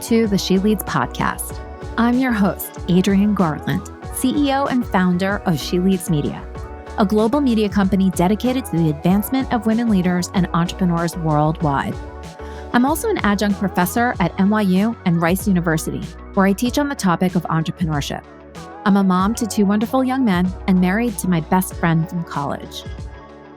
to the She Leads podcast. I'm your host, Adrienne Garland, CEO and founder of She Leads Media, a global media company dedicated to the advancement of women leaders and entrepreneurs worldwide. I'm also an adjunct professor at NYU and Rice University, where I teach on the topic of entrepreneurship. I'm a mom to two wonderful young men and married to my best friend from college.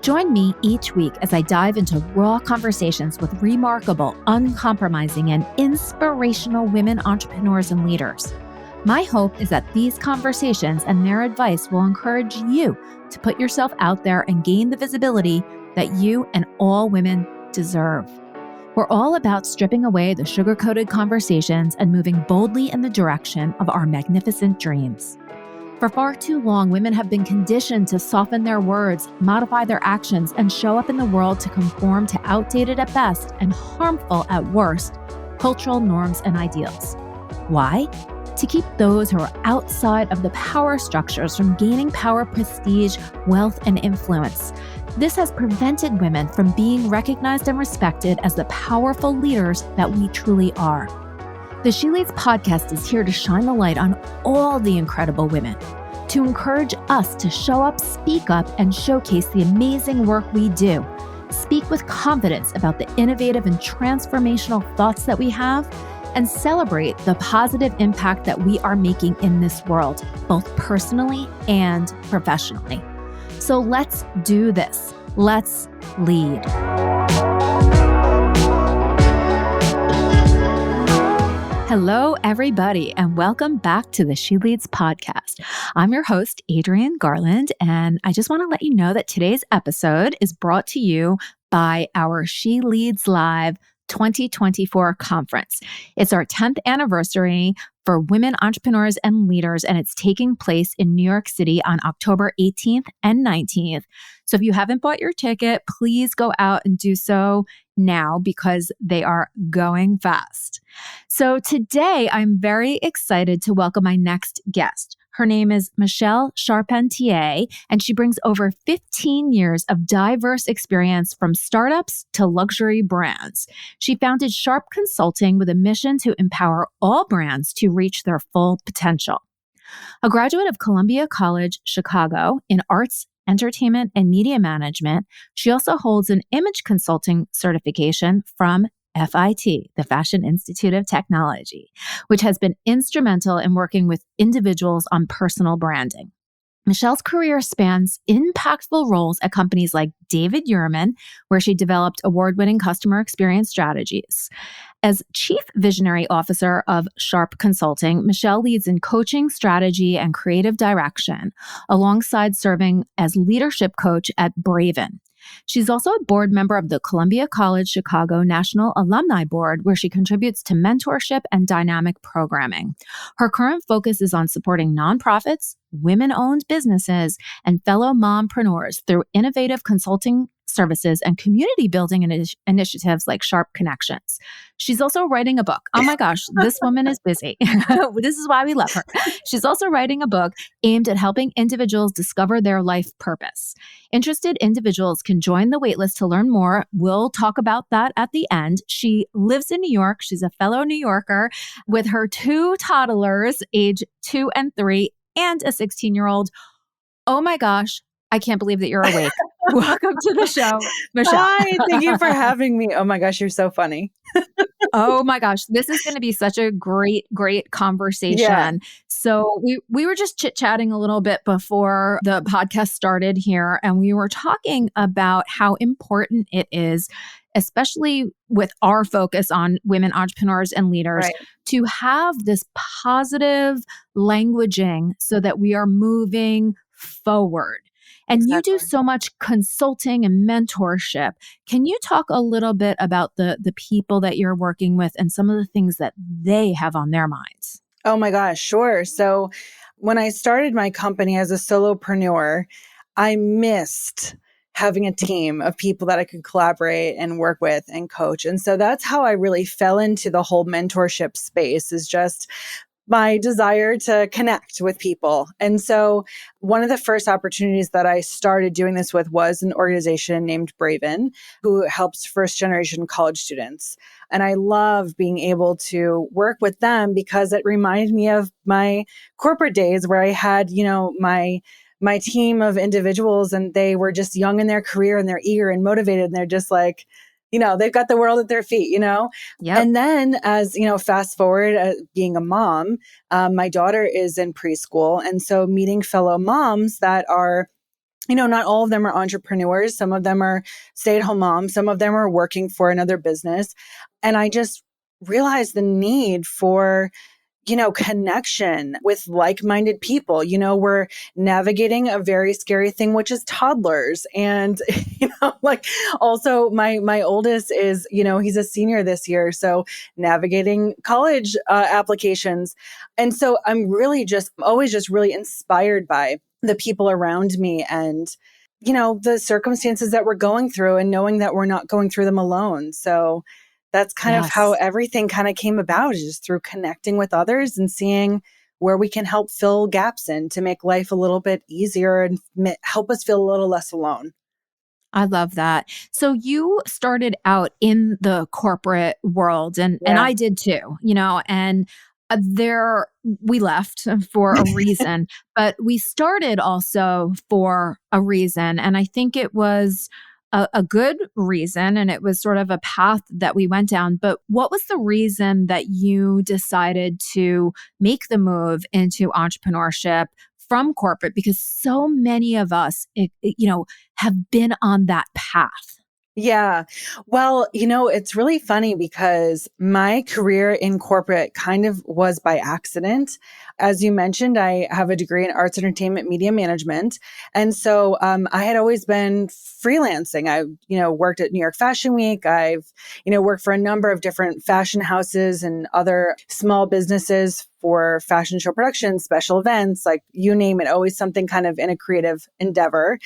Join me each week as I dive into raw conversations with remarkable, uncompromising, and inspirational women entrepreneurs and leaders. My hope is that these conversations and their advice will encourage you to put yourself out there and gain the visibility that you and all women deserve. We're all about stripping away the sugar-coated conversations and moving boldly in the direction of our magnificent dreams. For far too long, women have been conditioned to soften their words, modify their actions, and show up in the world to conform to outdated at best and harmful at worst cultural norms and ideals. Why? To keep those who are outside of the power structures from gaining power, prestige, wealth, and influence. This has prevented women from being recognized and respected as the powerful leaders that we truly are. The She Leads podcast is here to shine the light on all the incredible women, to encourage us to show up, speak up, and showcase the amazing work we do. Speak with confidence about the innovative and transformational thoughts that we have, and celebrate the positive impact that we are making in this world, both personally and professionally. So let's do this. Let's lead. Hello, everybody, and welcome back to the She Leads podcast. I'm your host, Adrienne Garland, and I just want to let you know that today's episode is brought to you by our She Leads Live 2024 conference. It's our 10th anniversary for women entrepreneurs and leaders, and it's taking place in New York City on October 18th and 19th. So if you haven't bought your ticket, please go out and do so now because they are going fast. So today, I'm very excited to welcome my next guest. Her name is Michelle Charpentier, and she brings over 15 years of diverse experience from startups to luxury brands. She founded Charp Consulting with a mission to empower all brands to reach their full potential. A graduate of Columbia College, Chicago, in arts, entertainment, and media management, she also holds an image consulting certification from FIT, the Fashion Institute of Technology, which has been instrumental in working with individuals on personal branding. Michelle's career spans impactful roles at companies like David Yurman, where she developed award-winning customer experience strategies. As Chief Visionary Officer of Charp Consulting, Michelle leads in coaching, strategy, and creative direction, alongside serving as leadership coach at Braven. She's also a board member of the Columbia College Chicago National Alumni Board, where she contributes to mentorship and dynamic programming. Her current focus is on supporting nonprofits, women-owned businesses, and fellow mom-preneurs through innovative consulting services and community building initiatives like Sharp Connections. She's also writing a book. Oh my gosh, this woman is busy. This is why we love her. She's also writing a book aimed at helping individuals discover their life purpose. Interested individuals can join the waitlist to learn more. We'll talk about that at the end. She lives in New York. She's a fellow New Yorker with her two toddlers, age 2 and 3, and a 16-year-old. Oh my gosh, I can't believe that you're awake. Welcome to the show, Michelle. Hi, thank you for having me. Oh my gosh, you're so funny. Oh my gosh, this is going to be such a great conversation. Yeah. So we were just chit-chatting a little bit before the podcast started here, and we were talking about how important it is, especially with our focus on women entrepreneurs and leaders, right, to have this positive languaging so that we are moving forward. And exactly. You do so much consulting and mentorship. Can you talk a little bit about the people that you're working with and some of the things that they have on their minds? Oh my gosh, sure. So when I started my company as a solopreneur, I missed having a team of people that I could collaborate and work with and coach. And so that's how I really fell into the whole mentorship space, is just my desire to connect with people. And so one of the first opportunities that I started doing this with was an organization named Braven, who helps first generation college students. And I love being able to work with them because it reminded me of my corporate days where I had, my team of individuals, and they were just young in their career and they're eager and motivated, and they're just like, they've got the world at their feet. Yep. And then as, fast forward, being a mom, my daughter is in preschool. And so meeting fellow moms that are, not all of them are entrepreneurs. Some of them are stay-at-home moms. Some of them are working for another business. And I just realized the need for connection with like-minded people. We're navigating a very scary thing, which is toddlers. And, also my oldest is, he's a senior this year. So navigating college applications. And so I'm really always just really inspired by the people around me and, the circumstances that we're going through and knowing that we're not going through them alone. So that's kind of how Yes. everything kind of came about, is just through connecting with others and seeing where we can help fill gaps in to make life a little bit easier and help us feel a little less alone. I love that. So you started out in the corporate world and Yeah. I did too, and there we left for a reason, but we started also for a reason. And I think it was a good reason, and it was sort of a path that we went down. But what was the reason that you decided to make the move into entrepreneurship from corporate? Because so many of us, have been on that path. Yeah. Well, it's really funny because my career in corporate kind of was by accident. As you mentioned, I have a degree in arts, entertainment, media management. And so I had always been freelancing. I, worked at New York Fashion Week. I've, worked for a number of different fashion houses and other small businesses for fashion show productions, special events, like you name it, always something kind of in a creative endeavor.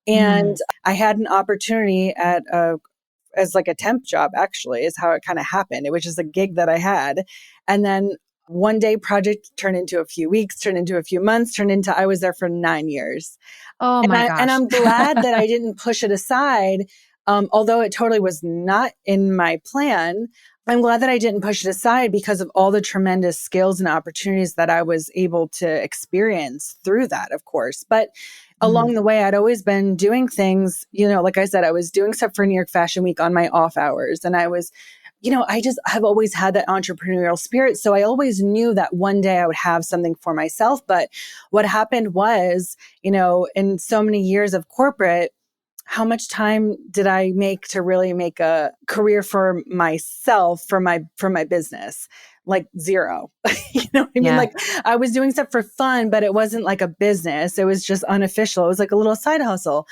And I had an opportunity as like a temp job, actually, is how it kind of happened. It was just a gig that I had. And then one day project turned into a few weeks, turned into a few months, I was there for 9 years. Oh And my gosh. I'm glad that I didn't push it aside. Although it totally was not in my plan, I'm glad that I didn't push it aside because of all the tremendous skills and opportunities that I was able to experience through that, of course. But along the way, I'd always been doing things, like I said, I was doing stuff for New York Fashion Week on my off hours. And I was, I just have always had that entrepreneurial spirit. So I always knew that one day I would have something for myself. But what happened was, in so many years of corporate, how much time did I make to really make a career for myself, for my business? Like zero. You know what I mean? Yeah. Like I was doing stuff for fun, but it wasn't like a business. It was just unofficial. It was like a little side hustle.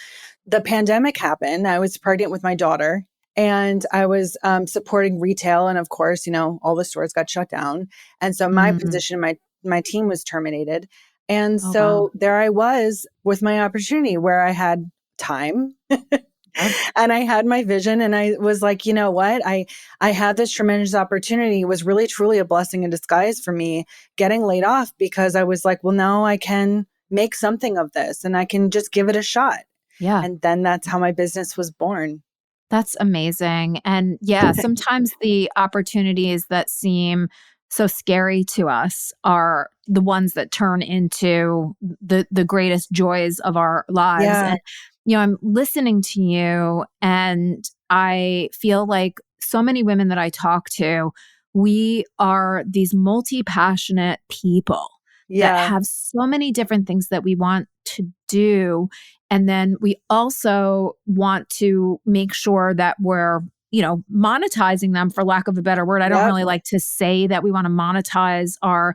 The pandemic happened. I was pregnant with my daughter and I was supporting retail. And of course, all the stores got shut down. And so my position, my team was terminated. And Oh, wow. so there I was with my opportunity where I had time Yep. and I had my vision, and I was like, you know what? I had this tremendous opportunity. It was really, truly a blessing in disguise for me getting laid off, because I was like, well, now I can make something of this and I can just give it a shot. Yeah. And then that's how my business was born. That's amazing. And yeah, sometimes the opportunities that seem so scary to us are the ones that turn into the greatest joys of our lives. Yeah. And I'm listening to you and I feel like so many women that I talk to, we are these multi-passionate people that Yeah. have so many different things that we want to do. And then we also want to make sure that we're, monetizing them, for lack of a better word. I don't Yep. really like to say that we want to monetize our,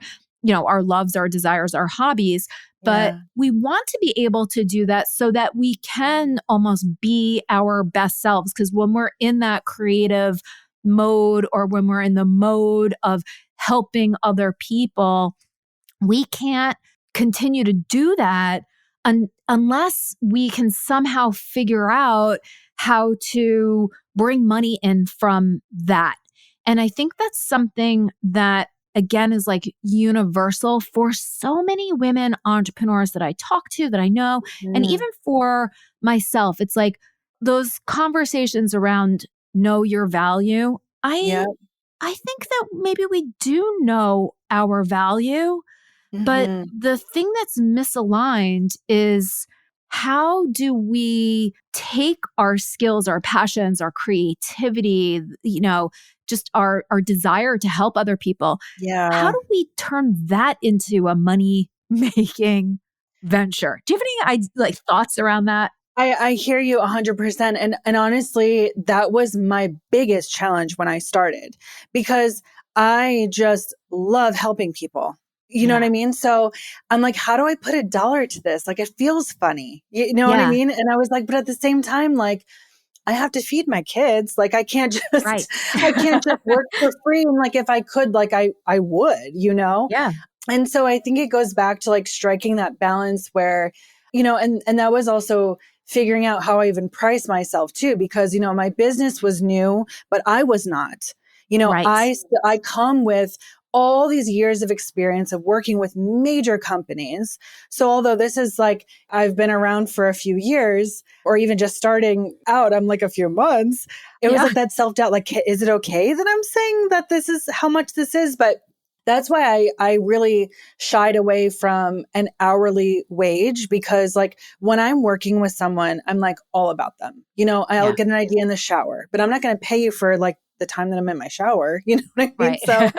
our loves, our desires, our hobbies, but Yeah. we want to be able to do that so that we can almost be our best selves. Because when we're in that creative mode, or when we're in the mode of helping other people, we can't continue to do that unless we can somehow figure out how to bring money in from that. And I think that's something that again, is like universal for so many women entrepreneurs that I talk to, that I know, and Mm. even for myself. It's like those conversations around know your value. Yeah. I think that maybe we do know our value, but Hmm. the thing that's misaligned is how do we take our skills, our passions, our creativity, just our desire to help other people. How Yeah. do we turn that into a money making venture? Do you have any like thoughts around that? I hear you 100%. And honestly, that was my biggest challenge when I started because I just love helping people. You know what Yeah. I mean? So I'm like, how do I put a dollar to this? Like, it feels funny. You know what I Yeah. mean? And I was like, but at the same time, like, I have to feed my kids. Like, I can't Right. just, I can't just work for free. And like, if I could, like, I would, you know? Yeah. And so I think it goes back to like striking that balance where, and that was also figuring out how I even price myself too, because, my business was new, but I was not, Right. I come with all these years of experience of working with major companies. So although this is like, I've been around for a few years or even just starting out, I'm like a few months. It was Yeah. like that self-doubt, like, is it okay that I'm saying that this is how much this is? But that's why I really shied away from an hourly wage because like when I'm working with someone, I'm like all about them. I'll Yeah. get an idea in the shower, but I'm not going to pay you for like the time that I'm in my shower. You know what I mean? Right. So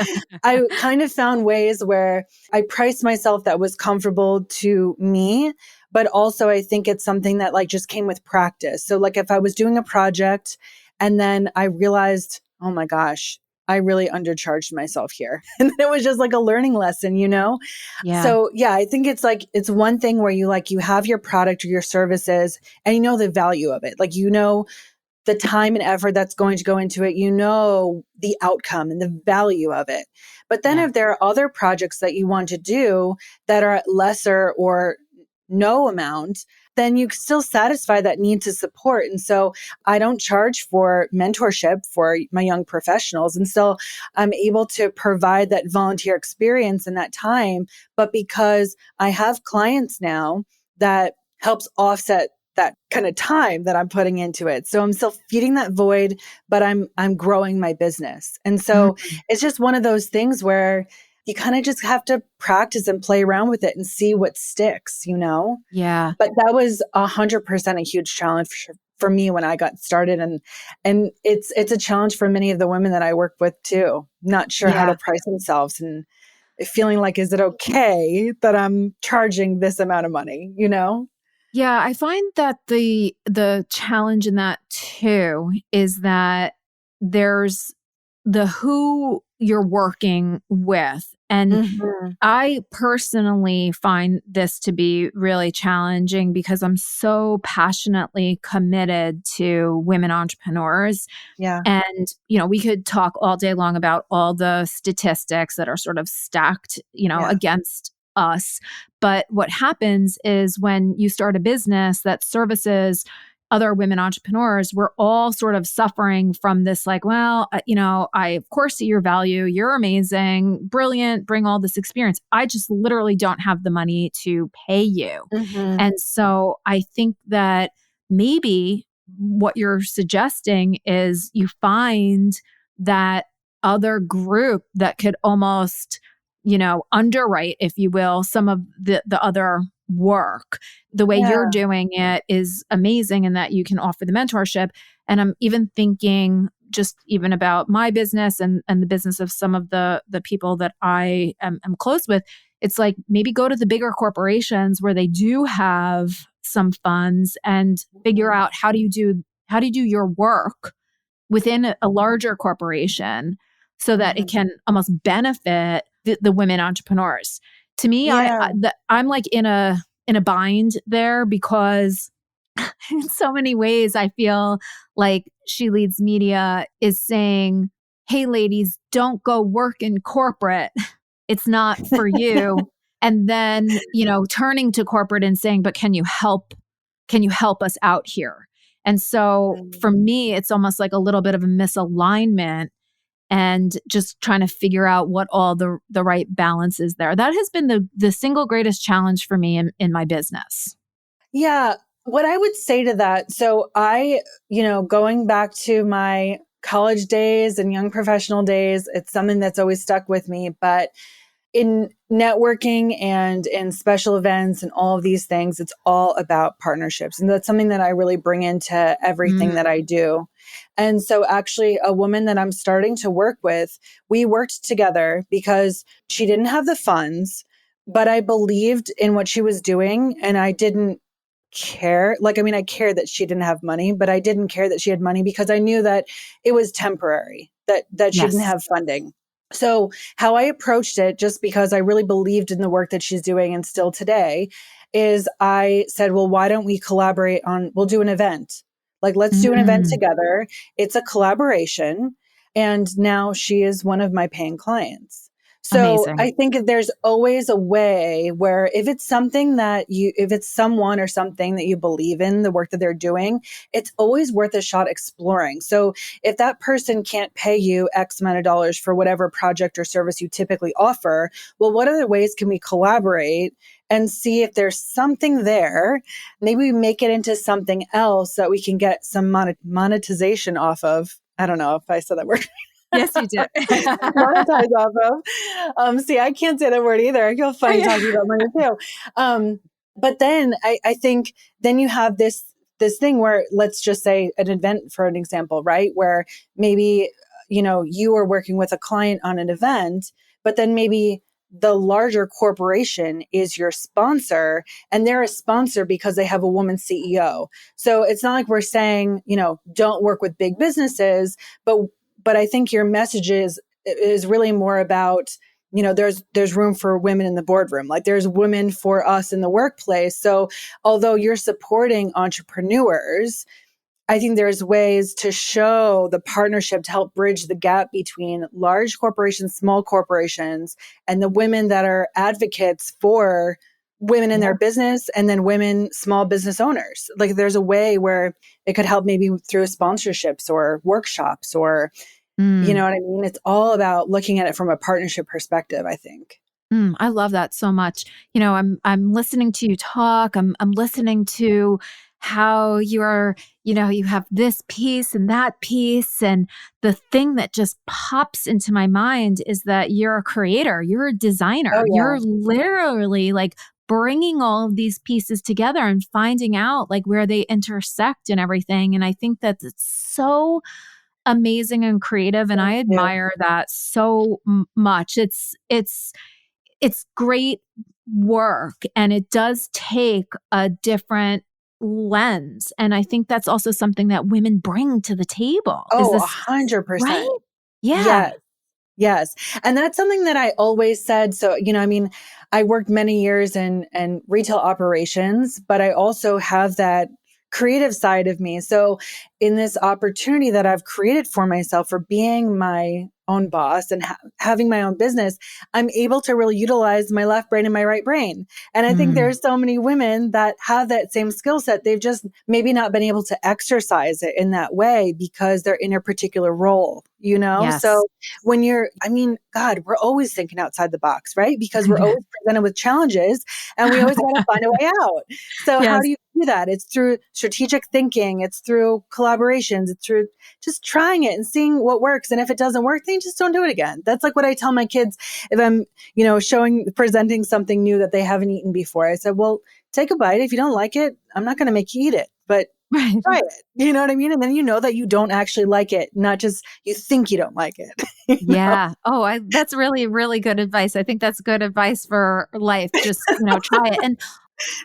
I kind of found ways where I priced myself that was comfortable to me, but also I think it's something that like just came with practice. So like if I was doing a project and then I realized, oh my gosh, I really undercharged myself here. And it was just like a learning lesson. Yeah. So yeah, I think it's like, it's one thing where you have your product or your services and you know the value of it. Like, the time and effort that's going to go into it, the outcome and the value of it. But then Yeah. if there are other projects that you want to do that are at lesser or no amount, then you still satisfy that need to support. And so I don't charge for mentorship for my young professionals. And so I'm able to provide that volunteer experience in that time. But because I have clients now, that helps offset that kind of time that I'm putting into it. So I'm still feeding that void, but I'm growing my business. And so Mhm. it's just one of those things where you kind of just have to practice and play around with it and see what sticks. Yeah. But that was 100% a huge challenge for me when I got started. And it's a challenge for many of the women that I work with too, not sure how to Yeah. price themselves and feeling like, is it okay that I'm charging this amount of money? Yeah, I find that the challenge in that too is that there's the who you're working with. And Mhm. I personally find this to be really challenging because I'm so passionately committed to women entrepreneurs. Yeah. And, we could talk all day long about all the statistics that are sort of stacked, Yeah. against us. But what happens is when you start a business that services other women entrepreneurs, we're all sort of suffering from this like, well, I of course see your value. You're amazing, brilliant, bring all this experience. I just literally don't have the money to pay you. Mhm. And so I think that maybe what you're suggesting is you find that other group that could almost, underwrite, if you will, some of the other work. The way you're Yeah. doing it is amazing in that you can offer the mentorship. And I'm even thinking just even about my business and the business of some of the people that I am close with. It's like maybe go to the bigger corporations where they do have some funds and figure Mhm. out how do you do your work within a larger corporation so that it Mhm. can almost benefit the women entrepreneurs. To me, Yeah. I'm like in a bind there because in so many ways I feel like She Leads Media is saying, "Hey ladies, don't go work in corporate. It's not for you." And then, turning to corporate and saying, "But can you help us out here?" And so Mm. for me, it's almost like a little bit of a misalignment. and just trying to figure out what all the right balance is there. That has been the single greatest challenge for me in my business. Yeah. What I would say to that, so going back to my college days and young professional days, it's something that's always stuck with me. But in networking and in special events and all of these things, it's all about partnerships. And that's something that I really bring into everything that I do. And so actually a woman that I'm starting to work with, we worked together because she didn't have the funds, but I believed in what she was doing and I didn't care. I cared that she didn't have money, but I didn't care that she had money because I knew that it was temporary, that she didn't Yes. have funding. So how I approached it, just because I really believed in the work that she's doing and still today, is I said, well, why don't we collaborate we'll do an event. Let's do an event Mm, together. It's a collaboration. And now she is one of my paying clients. So amazing. I think there's always a way where if it's someone or something that you believe in, the work that they're doing, it's always worth a shot exploring. So if that person can't pay you X amount of dollars for whatever project or service you typically offer, well, what other ways can we collaborate and see if there's something there? Maybe we make it into something else that we can get some monetization off of. I don't know if I said that word. Yes, you did. Monetize off of. See, I can't say that word either. I feel funny talking about money too. But then I think then you have this thing where, let's just say an event for an example, right? Where maybe, you are working with a client on an event, but then maybe the larger corporation is your sponsor and they're a sponsor because they have a woman CEO. So it's not like we're saying, don't work with big businesses, but I think your message is really more about, there's room for women in the boardroom. There's women for us in the workplace. So although you're supporting entrepreneurs, I think there's ways to show the partnership to help bridge the gap between large corporations, small corporations, and the women that are advocates for women in their business and then women, small business owners. There's a way where it could help maybe through sponsorships or workshops or, you know what I mean? It's all about looking at it from a partnership perspective, I think. I love that so much. I'm listening to you talk. I'm listening to how you have this piece and that piece. And the thing that just pops into my mind is that you're a creator, you're a Oh, designer. yeah. You're literally bringing all of these pieces together and finding out where they intersect and everything. And I think that it's so amazing and creative. And I Thank you. admire that so much. It's great work and it does take a different lens. And I think that's also something that women bring to the table. Is Oh, this right? 100%. Yeah. Yes. Yes. And that's something that I always said. So, I worked many years in retail operations, but I also have that creative side of me. So in this opportunity that I've created for myself for being my own boss and having my own business, I'm able to really utilize my left brain and my right brain. And I think Mm, there's so many women that have that same skill set. They've just maybe not been able to exercise it in that way because they're in a particular role, yes. So God, we're always thinking outside the box, right? Because we're always presented with challenges and we always want to find a way out. So how Yes. do you do that? It's through strategic thinking. It's through collaborations. It's through just trying it and seeing what works. And if it doesn't work, then just don't do it again. That's what I tell my kids if I'm, presenting something new that they haven't eaten before. I said, well, take a bite. If you don't like it, I'm not going to make you eat it, but Right. try it. You know what I mean? And then you know that you don't actually like it, not just you think you don't like it. Yeah. Oh, that's really, really good advice. I think that's good advice for life. Just, try it. And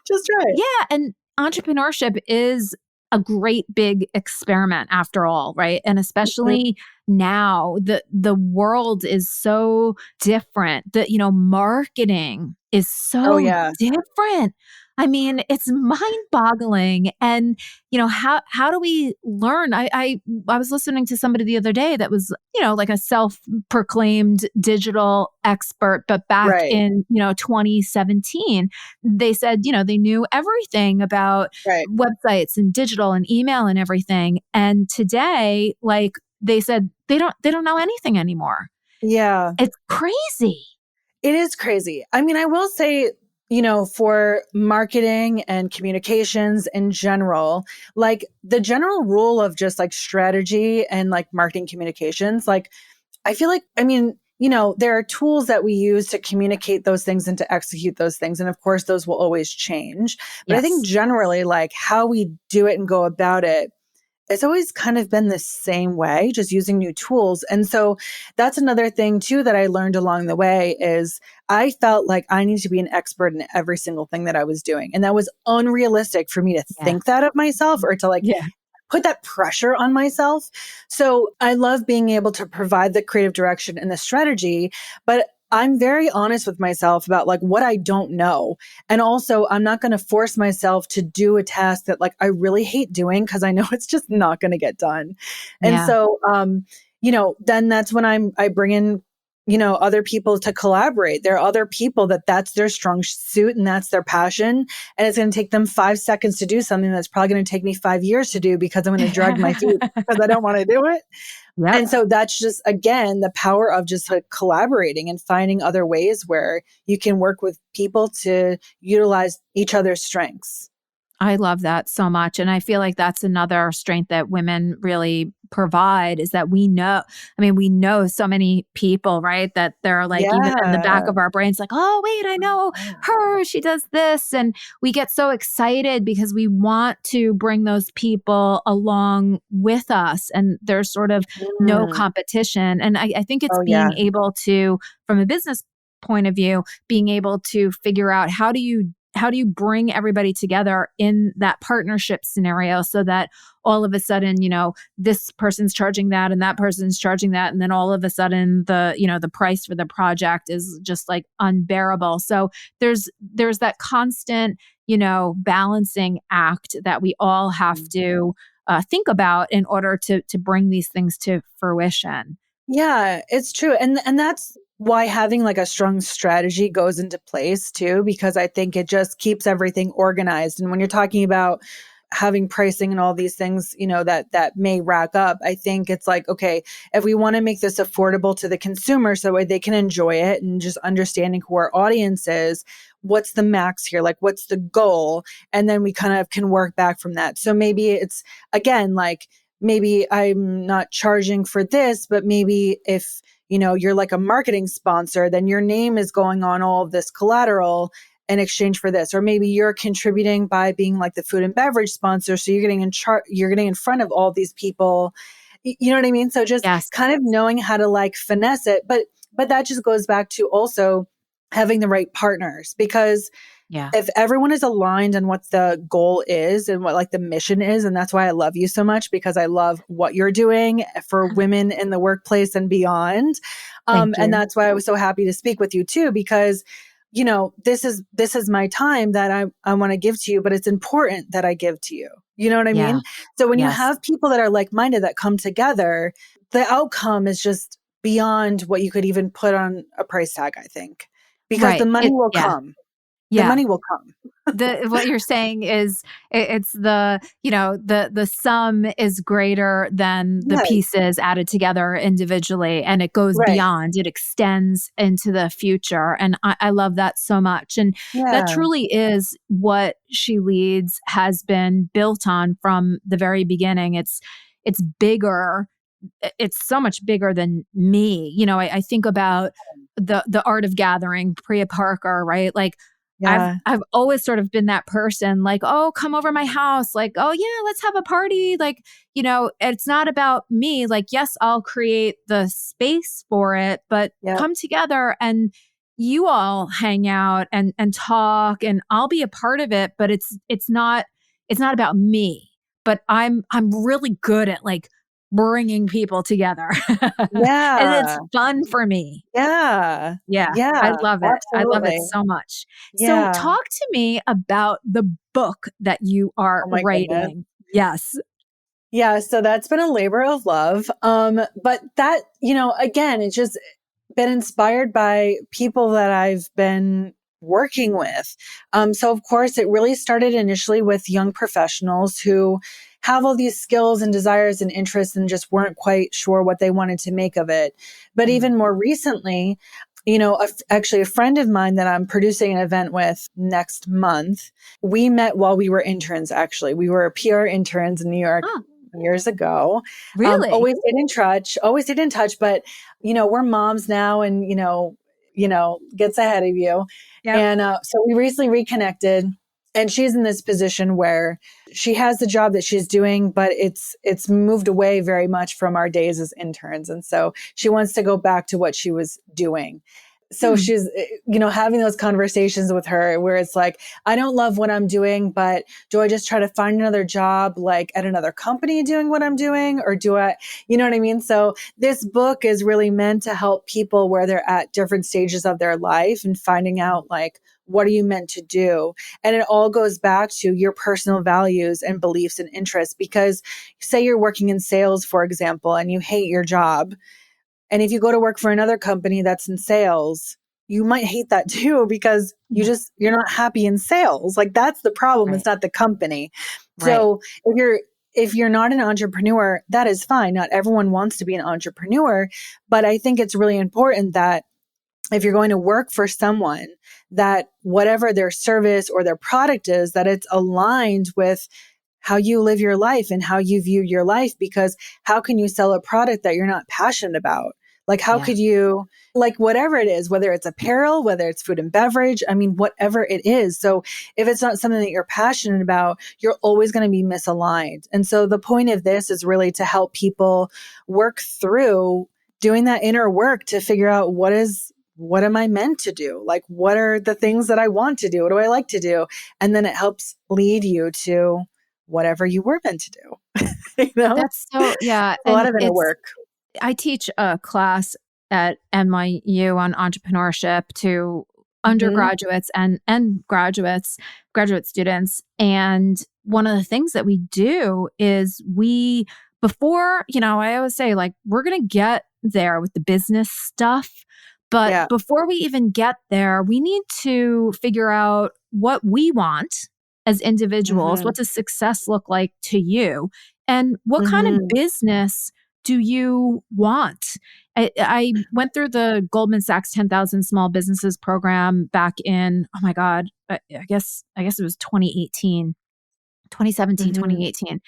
Just try it. yeah, and entrepreneurship is a great big experiment after all, right? And Mhm. especially now, the world is so different. Marketing is Oh, so yeah. different. I mean, it's mind-boggling. And how do we learn? I was listening to somebody the other day that was a self-proclaimed digital expert, but back Right. in 2017 they said, they knew everything about Right. websites and digital and email and everything. And today, they said they don't know anything anymore. Yeah. It's crazy. It is crazy. I mean, I will say, you know, for marketing and communications in general, like the general rule of just like strategy and like marketing communications, like I feel like, I mean, you know, there are tools that we use to communicate those things and to execute those things. And of course, those will always change. But I think Yes. generally, like how we do it and go about it, it's always kind of been the same way, just using new tools. And so that's another thing too that I learned along the way is I felt like I need to be an expert in every single thing that I was doing. And that was unrealistic for me to Yeah. think that of myself or to like Yeah. put that pressure on myself. So I love being able to provide the creative direction and the strategy, but I'm very honest with myself about like what I don't know. And also I'm not going to force myself to do a task that like I really hate doing because I know it's just not going to get done. And Yeah. so you know, then that's when I bring in you know other people to collaborate. There are other people that that's their strong suit and that's their passion, and it's going to take them 5 seconds to do something that's probably going to take me 5 years to do because I'm going to drag my feet because I don't want to do it. Yep. And so that's just, again, the power of just like collaborating and finding other ways where you can work with people to utilize each other's strengths. I love that so much. And I feel like that's another strength that women really provide is that we know so many people, right? That they're like, even in the back Yeah. of our brains, like, oh, wait, I know her, she does this. And we get so excited because we want to bring those people along with us. And there's sort of no Mm. competition. And I think it's Oh, being yeah. able to, from a business point of view, being able to figure out how do you bring everybody together in that partnership scenario so that all of a sudden, this person's charging that and that person's charging that. And then all of a sudden the price for the project is just like unbearable. So there's that constant, balancing act that we all have to think about in order to bring these things to fruition. Yeah, it's true. And that's why having like a strong strategy goes into place too, because I think it just keeps everything organized. And when you're talking about having pricing and all these things, that may rack up, I think it's like, okay, if we want to make this affordable to the consumer so that they can enjoy it and just understanding who our audience is, what's the max here? Like, what's the goal? And then we kind of can work back from that. So maybe it's, again, like, maybe I'm not charging for this, but maybe if, you're like a marketing sponsor, then your name is going on all of this collateral in exchange for this. Or maybe you're contributing by being like the food and beverage sponsor. So you're getting in front of all these people. You know what I mean? So just Yes. kind of knowing how to like finesse it. But that just goes back to also having the right partners, because Yeah. if everyone is aligned on what the goal is and what like the mission is, and that's why I love you so much, because I love what you're doing for women in the workplace and beyond. Thank And you. that's why I was so happy to speak with you too, because this is my time that I want to give to you, but it's important that I give to you. You know what I Yeah. mean? So when you Yes. have people that are like-minded that come together, the outcome is just beyond what you could even put on a price tag, I think, because the Right. money will Yeah. come. The Yeah. money will come. What you're saying is it's the sum is greater than the Yes, pieces added together individually, and it goes right. beyond, it extends into the future. And I love that so much. And that Yeah, truly is what She Leads has been built on from the very beginning. It's bigger. It's so much bigger than me. I think about the art of gathering, Priya Parker, right? Like yeah, I've always sort of been that person, like, oh, come over my house. Like, oh yeah, let's have a party. Like, it's not about me. Like, yes, I'll create the space for it, but yeah, come together and you all hang out and talk, and I'll be a part of it, but it's not about me. But I'm really good at like bringing people together. And it's yeah, fun for me. yeah, Yeah, I yeah, love it. I love it absolutely. so much. So Yeah. talk to me about the book that you are Oh my goodness. writing. Yes. Yeah, so that's been a labor of love. But that, again, it's just been inspired by people that I've been working with. So of course, it really started initially with young professionals who have all these skills and desires and interests and just weren't quite sure what they wanted to make of it. But even more recently, actually a friend of mine that I'm producing an event with next month, we met while we were interns, actually. We were PR interns in New York Oh, years ago. really? Always stayed in touch, but, we're moms now and, gets ahead of you. Yep. And so we recently reconnected, and she's in this position where she has the job that she's doing, but it's moved away very much from our days as interns. And so she wants to go back to what she was doing. So Hmm. she's, having those conversations with her where it's like, I don't love what I'm doing, but do I just try to find another job like at another company doing what I'm doing? Or do I, you know what I mean? So this book is really meant to help people where they're at different stages of their life and finding out like, what are you meant to do? And it all goes back to your personal values and beliefs and interests. Because say you're working in sales, for example, and you hate your job. And if you go to work for another company that's in sales, you might hate that too, because Yeah. you're not happy in sales. Like that's the problem. It's Right. not the company. Right. So if you're not an entrepreneur, that is fine. Not everyone wants to be an entrepreneur, but I think it's really important that if you're going to work for someone, that whatever their service or their product is, that it's aligned with how you live your life and how you view your life. Because how can you sell a product that you're not passionate about? Like, how Yeah. could you, like, whatever it is, whether it's apparel, whether it's food and beverage, I mean, whatever it is. So if it's not something that you're passionate about, you're always going to be misaligned. And so the point of this is really to help people work through doing that inner work to figure out what am I meant to do? Like, what are the things that I want to do? What do I like to do? And then it helps lead you to whatever you were meant to do. That's so, yeah. A lot And of inner work. I teach a class at NYU on entrepreneurship to Hmm. undergraduates and graduate students. And one of the things that we do is before, I always say like, we're going to get there with the business stuff. But Yeah. before we even get there, we need to figure out what we want as individuals. Hmm. What does success look like to you? And what kind of Hmm. business do you want? I went through the Goldman Sachs 10,000 Small Businesses program back in, oh my God, I guess it was 2018, 2017, Hmm. 2018.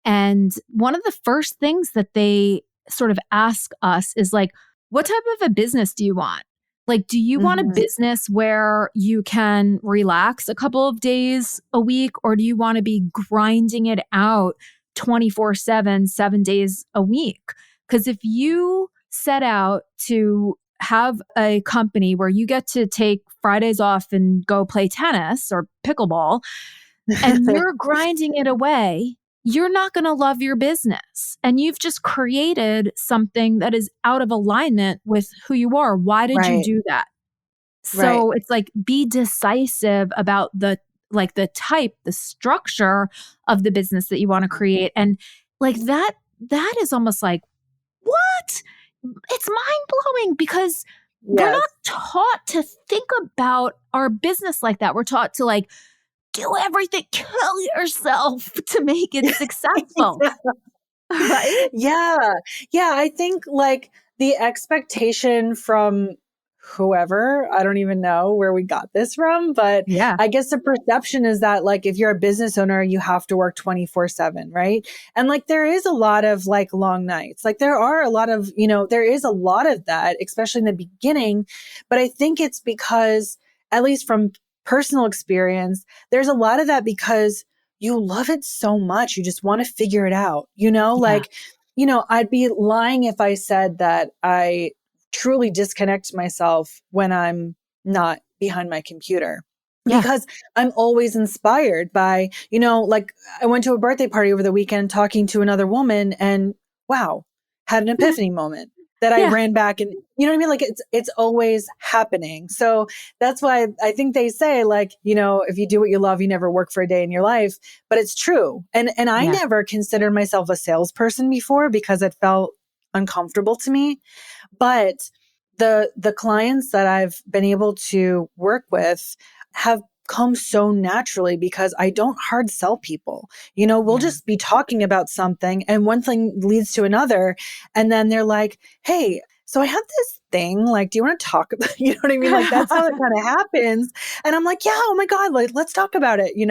And one of the first things that they sort of ask us is like, what type of a business do you want? Like, do you want a Hmm. business where you can relax a couple of days a week, or do you want to be grinding it out 24/7, 7 days a week? Because if you set out to have a company where you get to take Fridays off and go play tennis or pickleball, and you're grinding it away, you're not going to love your business. And you've just created something that is out of alignment with who you are. Why did you Right. do that? Right. So it's like, be decisive about the structure of the business that you want to create. And like that is almost like, what? It's mind blowing because we're not Yes. taught to think about our business like that. We're taught to like, do everything, kill yourself to make it successful. Right? Yeah. Yeah. I think like the expectation from whoever, I don't even know where we got this from, but Yeah. I guess the perception is that like if you're a business owner, you have to work 24/7, right? And like there is a lot of like long nights. Like there are a lot of, there is a lot of that, especially in the beginning. But I think it's because, at least from personal experience, there's a lot of that because you love it so much. You just want to figure it out, Yeah. like, I'd be lying if I said that I truly disconnect myself when I'm not behind my computer, Yeah. because I'm always inspired by, like I went to a birthday party over the weekend talking to another woman and wow, had an epiphany moment that I Yeah. ran back and you know what I mean? Like it's always happening. So that's why I think they say like, if you do what you love, you never work for a day in your life, but it's true. And I Yeah. never considered myself a salesperson before because it felt uncomfortable to me. But the clients that I've been able to work with have comes so naturally because I don't hard sell people. We'll Yeah. just be talking about something and one thing leads to another. And then they're like, hey, so I have this thing, like, do you want to talk about, you know what I mean? Like, that's how it kind of happens. And I'm like, yeah, oh my God, like, let's talk about it, And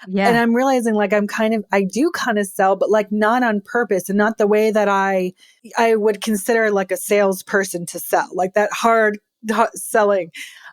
Yeah. I'm realizing like I do kind of sell, but like not on purpose and not the way that I would consider like a salesperson to sell, like that hard selling.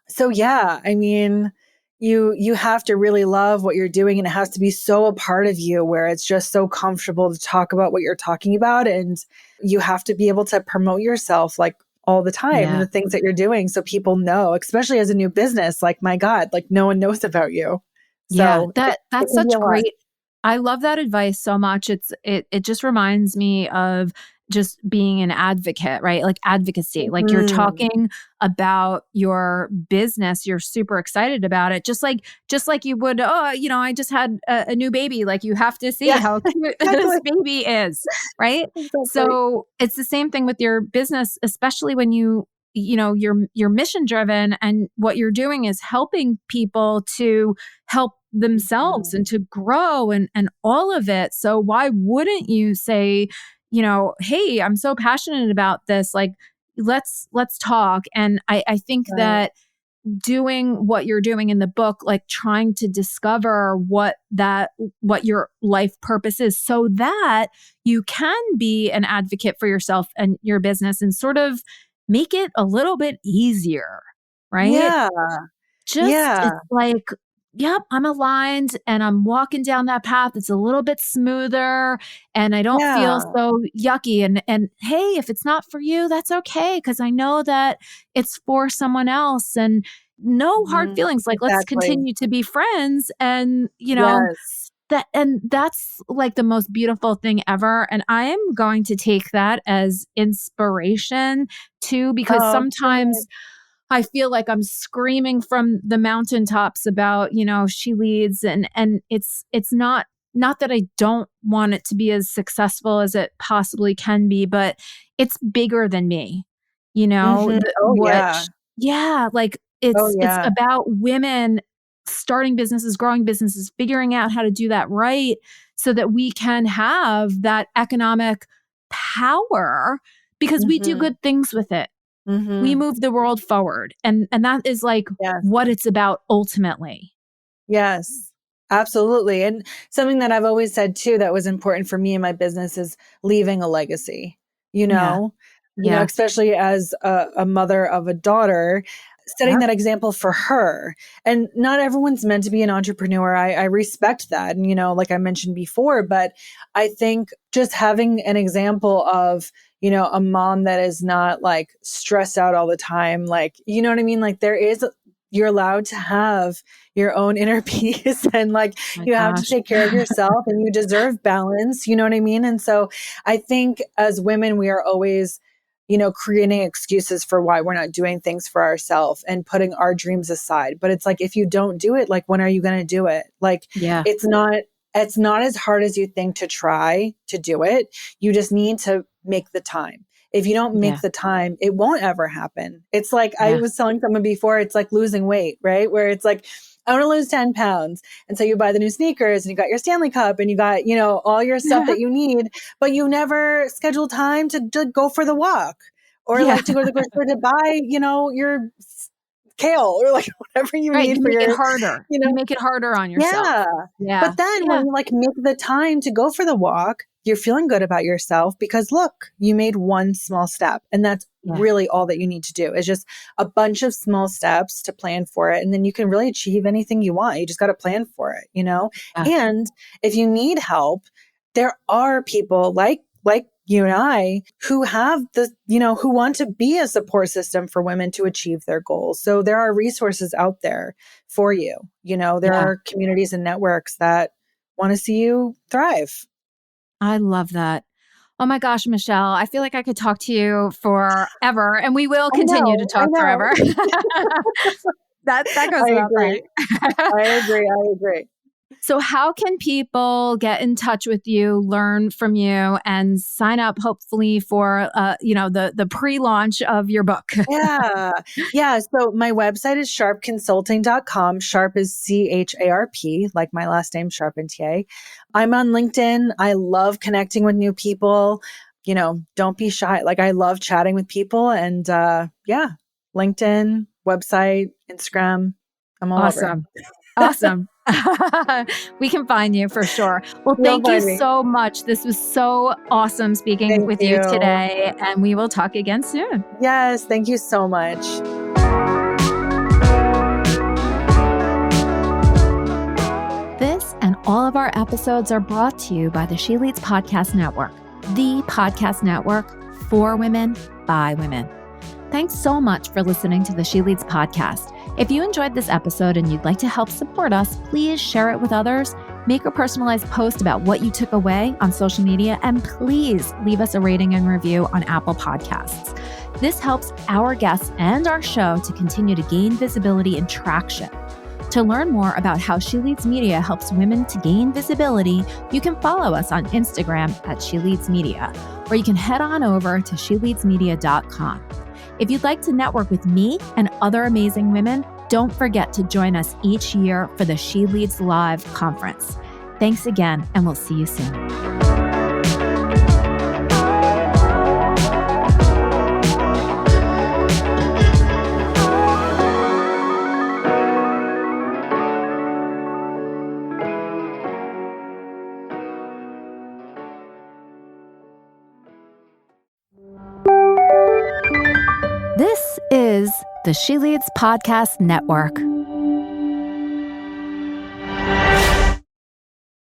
So yeah, I mean, you have to really love what you're doing and it has to be so a part of you where it's just so comfortable to talk about what you're talking about. And you have to be able to promote yourself like all the time and Yeah. the things that you're doing so people know, especially as a new business, like my God, like no one knows about you. Yeah, So it that's can be such a lot. great. I love that advice so much. It just reminds me of just being an advocate, right? Like advocacy. Like you're Mhm. talking about your business, you're super excited about it. Just like you would, oh, I just had a new baby. Like you have to see Yeah, how cute exactly. this baby is, right? Exactly. So it's the same thing with your business, especially when you're mission driven and what you're doing is helping people to help themselves and Mhm. to grow and all of it. So why wouldn't you say, hey, I'm so passionate about this. Like, let's talk. And I think Right. that doing what you're doing in the book, like trying to discover what your life purpose is so that you can be an advocate for yourself and your business and sort of make it a little bit easier, right? Yeah. Just Yeah. it's like, yep, I'm aligned and I'm walking down that path. It's a little bit smoother and I don't feel Yeah. so yucky. And hey, if it's not for you, that's okay. Cause I know that it's for someone else and no hard Mhm. feelings. Like let's Exactly. continue to be friends. And Yes. that's like the most beautiful thing ever. And I am going to take that as inspiration too, because Oh, sometimes good. I feel like I'm screaming from the mountaintops about, she leads and it's not that I don't want it to be as successful as it possibly can be, but it's bigger than me. Mhm. Oh, yeah. Yeah, like Oh, it's yeah. about women starting businesses, growing businesses, figuring out how to do that right so that we can have that economic power because we do Mhm. good things with it. We Mhm. move the world forward. And that is like Yes. what it's about ultimately. Yes, absolutely. And something that I've always said too that was important for me in my business is leaving a legacy, you Yeah. know? Yeah. Especially as a mother of a daughter, setting Yep. that example for her. And not everyone's meant to be an entrepreneur. I respect that. And, like I mentioned before, but I think just having an example of, a mom that is not like stressed out all the time, like, you know what I mean? Like you're allowed to have your own inner peace and like My you have to gosh. take care of yourself and you deserve balance, you know what I mean? And so I think as women, we are always, creating excuses for why we're not doing things for ourselves and putting our dreams aside. But it's like, if you don't do it, like, when are you going to do it? Like, Yeah. it's not, it's not as hard as you think to try to do it. You just need to make the time. If you don't make Yeah. the time, it won't ever happen. It's like I Yeah. was telling someone before, it's like losing weight, right? Where it's like, I want to lose 10 pounds. And so you buy the new sneakers and you got your Stanley Cup and you got, all your stuff that you need, but you never schedule time to go for the walk or Yeah. like to go to the grocery store to buy, your kale or like whatever you Right. need You for make it your, harder. you know, You make it harder on yourself. yeah. Yeah. But then when Yeah. you like make the time to go for the walk, you're feeling good about yourself because look, you made one small step. And that's Yeah. really all that you need to do is just a bunch of small steps to plan for it. And then you can really achieve anything you want. You just got to plan for it. Yeah. And if you need help, there are people like you and I who have who want to be a support system for women to achieve their goals. So there are resources out there for you. There Yeah. are communities and networks that want to see you thrive. I love that. Oh my gosh, Michelle, I feel like I could talk to you forever and we will I continue to know. I talk know. forever. That goes I without agree. saying. I agree. I agree. So how can people get in touch with you, learn from you, and sign up hopefully for the pre-launch of your book? Yeah. Yeah. So my website is sharpconsulting.com. Sharp is CHARP, like my last name, Charpentier. I'm on LinkedIn. I love connecting with new people. Don't be shy. Like I love chatting with people and LinkedIn, website, Instagram. I'm all over. Awesome. Awesome. We can find you for sure. Well, You'll thank you find me. so much. This was so awesome speaking Thank with you you. today, and we will talk again soon. Yes. Thank you so much. This and all of our episodes are brought to you by the She Leads Podcast Network, the podcast network for women by women. Thanks so much for listening to the She Leads podcast. If you enjoyed this episode and you'd like to help support us, please share it with others, make a personalized post about what you took away on social media, and please leave us a rating and review on Apple Podcasts. This helps our guests and our show to continue to gain visibility and traction. To learn more about how She Leads Media helps women to gain visibility, you can follow us on Instagram at She Leads Media, or you can head on over to sheleadsmedia.com. If you'd like to network with me and other amazing women, don't forget to join us each year for the She Leads Live conference. Thanks again, and we'll see you soon. This is the She Leads Podcast Network.